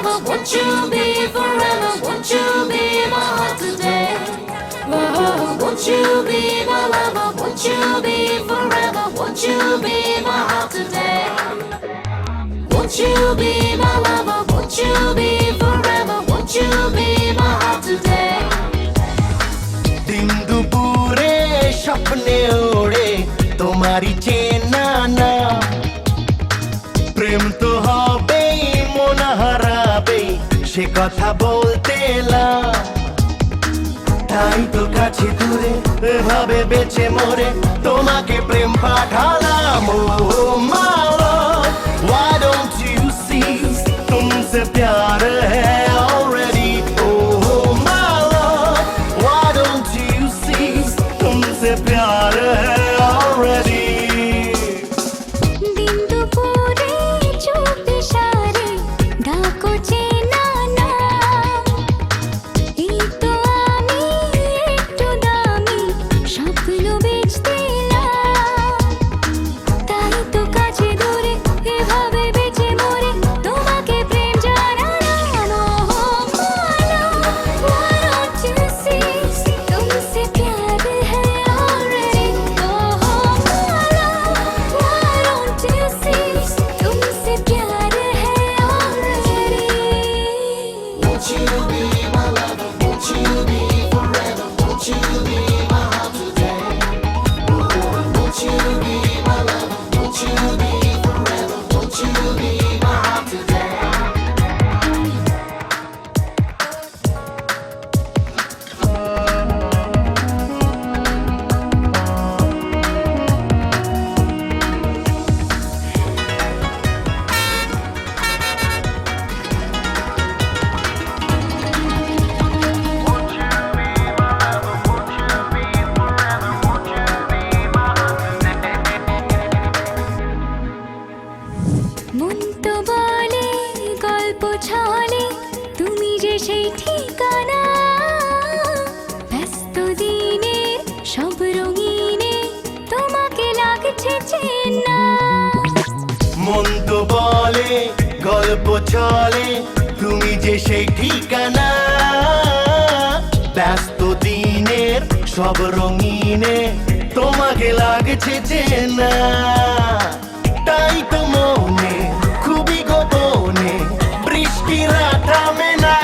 lover, won't you be forever? Won't you be my heart today? Oh, won't you be my lover? Won't you be forever? Won't you be my heart today? Won't you be my lover? Won't you be forever? Won't you be my heart today? दिन दुपुरे স্বপ্নে ওড়ে তোমারই চেনা না প্রেম তো হবেই মন হারাবেই সে কথা বলতে না তাই তো কাছে দূরে এভাবে বেঁচে মরে তোমাকে প্রেম পাঠালাম ও my love, why don't you see तुमसे प्यार है already oh my love, why don't you see तुमसे प्यार है already दिन दुपुरे चुप इशारे डाको চেনা না এই তো আমি একটু দামি স্বপ্ন বেচতে না তাই তো কাছে দূরে এভাবে বেঁচে মরে তোমাকে প্রেম জানালাম oh why don't you see तुमसे प्यार है already oh why don't you see तुमसे प्यार है already Won't you be my lover? Won't you be forever? Won't you be my heart today? Won't you be my lover? Won't you be forever? Won't you be my heart today? মন তো বলে গল্প ছলে তুমি যে সেই ঠিকানা ব্যস্ত দিনে সব রঙিনে তোমাকে লাগছে চেনা মন তো বলে গল্প চলে তুমি যে সেই ঠিকানা ব্যস্ত দিনের সব রঙিনে তোমাকে লাগছে চেনা তাই তো মনে খুবই গোপনে বৃষ্টি থামে না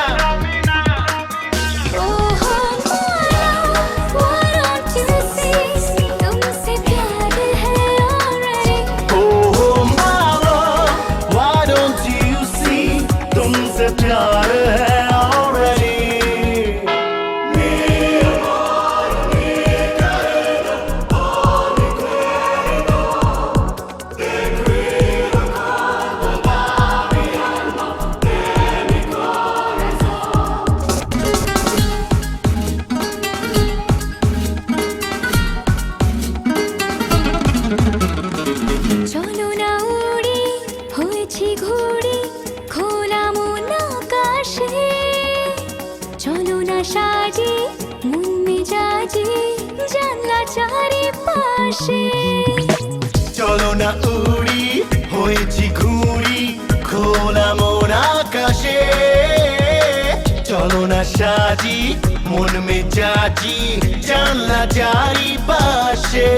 Oh why don't you see तुमसे प्यार है already Oh my love, why don't you see तुमसे प्यार है already চলো না উড়ি হয়েছি ঘুড়ি খোলা মন আকাশে চলো না সাজি মন মেজাজি জানলা চারিপাশে চলো না উড়ি হয়েছি ঘুড়ি খোলা মন আকাশে চলো না সাজি মন মেজাজি জানলা চারিপাশে